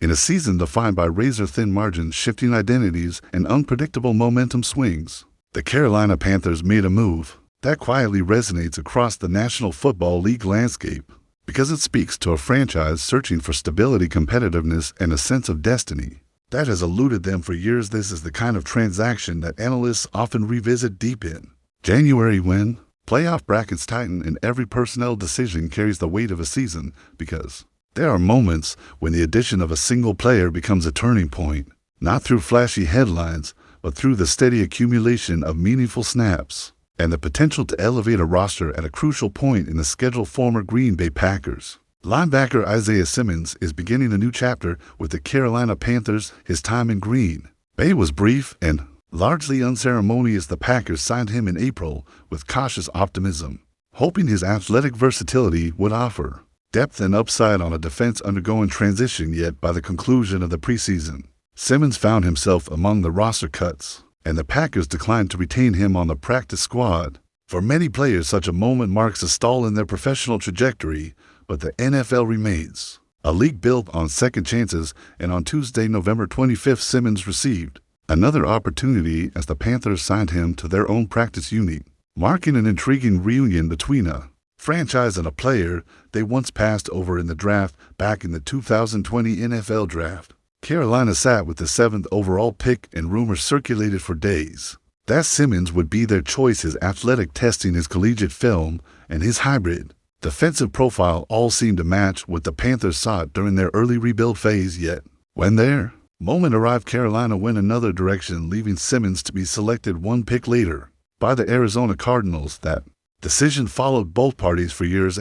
In a season defined by razor-thin margins, shifting identities, and unpredictable momentum swings, the Carolina Panthers made a move that quietly resonates across the National Football League landscape because it speaks to a franchise searching for stability, competitiveness, and a sense of destiny that has eluded them for years. This is the kind of transaction that analysts often revisit deep in January when playoff brackets tighten and every personnel decision carries the weight of a season, because there are moments when the addition of a single player becomes a turning point, not through flashy headlines, but through the steady accumulation of meaningful snaps and the potential to elevate a roster at a crucial point in the schedule. Former Green Bay Packers linebacker Isaiah Simmons is beginning a new chapter with the Carolina Panthers. His time in Green Bay was brief and largely unceremonious. The Packers signed him in April with cautious optimism, hoping his athletic versatility would offer depth and upside on a defense undergoing transition. Yet by the conclusion of the preseason, Simmons found himself among the roster cuts, and the Packers declined to retain him on the practice squad. For many players, such a moment marks a stall in their professional trajectory, but the NFL remains a league built on second chances, and on Tuesday, November 25th, Simmons received another opportunity as the Panthers signed him to their own practice unit, marking an intriguing reunion between a franchise and a player they once passed over in the draft. Back in the 2020 NFL Draft, Carolina sat with the 7th overall pick, and rumors circulated for days that Simmons would be their choice. His athletic testing, his collegiate film, and his hybrid defensive profile all seemed to match what the Panthers sought during their early rebuild phase. Yet, when their moment arrived, Carolina went another direction, leaving Simmons to be selected one pick later by the Arizona Cardinals. That decision followed both parties for years.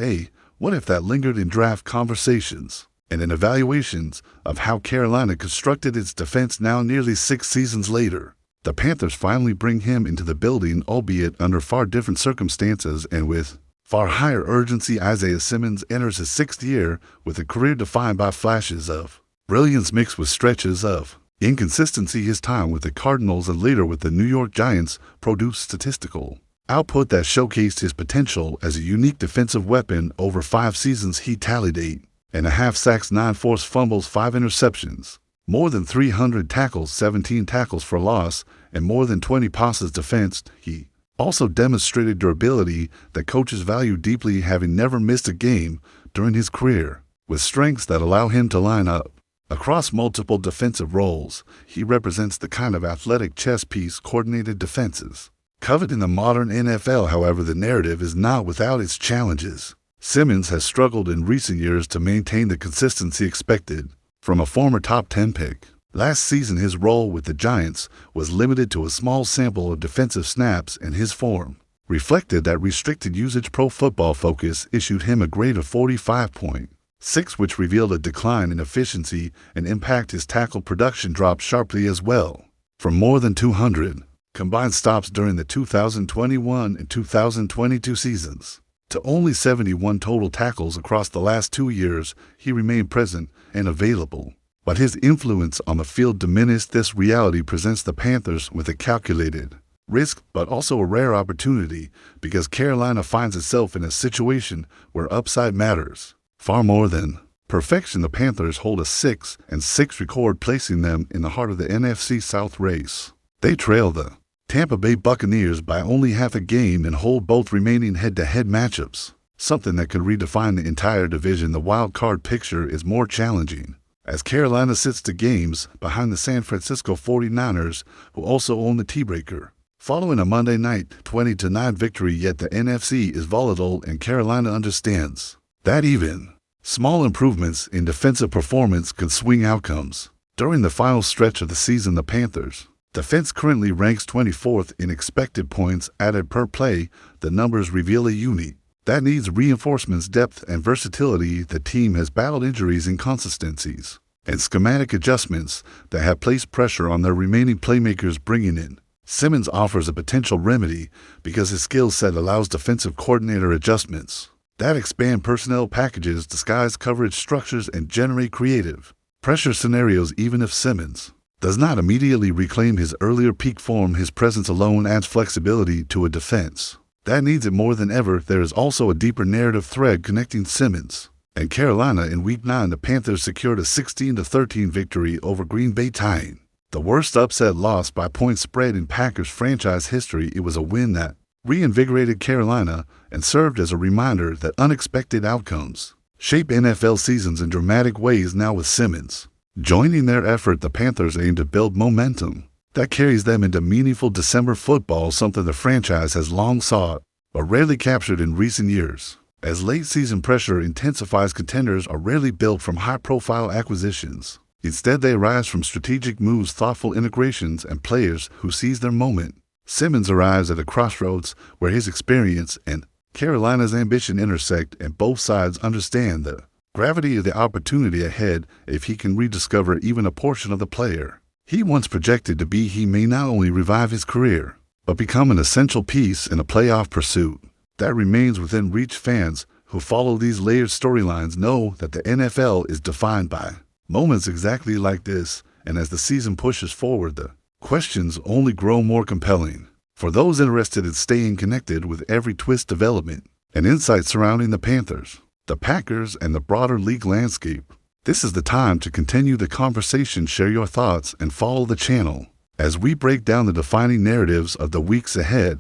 What if that lingered in draft conversations and in evaluations of how Carolina constructed its defense? Now, nearly 6 seasons later, the Panthers finally bring him into the building, albeit under far different circumstances and with far higher urgency. Isaiah Simmons enters his 6th year with a career defined by flashes of brilliance mixed with stretches of inconsistency. His time with the Cardinals and later with the New York Giants produced statistical output that showcased his potential as a unique defensive weapon. Over 5 seasons, he tallied 8.5 sacks, 9 forced fumbles, 5 interceptions, more than 300 tackles, 17 tackles for loss, and more than 20 passes defensed. He also demonstrated durability that coaches value deeply, having never missed a game during his career, with strengths that allow him to line up across multiple defensive roles. He represents the kind of athletic chess piece coordinated defenses covered in the modern NFL. However, the narrative is not without its challenges. Simmons has struggled in recent years to maintain the consistency expected from a former top 10 pick. Last season, his role with the Giants was limited to a small sample of defensive snaps, and his form reflected that restricted usage. Pro Football Focus issued him a grade of 45.6, which revealed a decline in efficiency and impact. His tackle production dropped sharply as well, from more than 200 combined stops during the 2021 and 2022 seasons to only 71 total tackles across the last 2 years. He remained present and available, but his influence on the field diminished. This reality presents the Panthers with a calculated risk, but also a rare opportunity, because Carolina finds itself in a situation where upside matters far more than perfection. The Panthers hold a 6-6 record, placing them in the heart of the NFC South race. They trail the Tampa Bay Buccaneers by only half a game and hold both remaining head-to-head matchups, something that could redefine the entire division. The wild card picture is more challenging, as Carolina sits 2 games behind the San Francisco 49ers, who also own the tiebreaker, following a Monday night 20-9 victory. Yet the NFC is volatile, and Carolina understands that even small improvements in defensive performance can swing outcomes. During the final stretch of the season, the Panthers' defense currently ranks 24th in expected points added per play. The numbers reveal a unit that needs reinforcements, depth, and versatility. The team has battled injuries, inconsistencies, and schematic adjustments that have placed pressure on their remaining playmakers. Bringing in Simmons offers a potential remedy because his skill set allows defensive coordinator adjustments that expand personnel packages, disguise coverage structures, and generate creative pressure scenarios. Even if Simmons does not immediately reclaim his earlier peak form, his presence alone adds flexibility to a defense that needs it more than ever. There is also a deeper narrative thread connecting Simmons And Carolina in Week 9, the Panthers secured a 16-13 victory over Green Bay, tying the worst upset loss by point spread in Packers franchise history. It was a win that reinvigorated Carolina and served as a reminder that unexpected outcomes shape NFL seasons in dramatic ways. Now with Simmons joining their effort, the Panthers aim to build momentum that carries them into meaningful December football, something the franchise has long sought but rarely captured in recent years. As late-season pressure intensifies, contenders are rarely built from high-profile acquisitions. Instead, they arise from strategic moves, thoughtful integrations, and players who seize their moment. Simmons arrives at a crossroads where his experience and Carolina's ambition intersect, and both sides understand the gravity of the opportunity ahead. If he can rediscover even a portion of the player he once projected to be, he may not only revive his career, but become an essential piece in a playoff pursuit that remains within reach. Fans who follow these layered storylines know that the NFL is defined by moments exactly like this, and as the season pushes forward, the questions only grow more compelling. For those interested in staying connected with every twist, development, and insight surrounding the Panthers, the Packers, and the broader league landscape, this is the time to continue the conversation. Share your thoughts and follow the channel as we break down the defining narratives of the weeks ahead.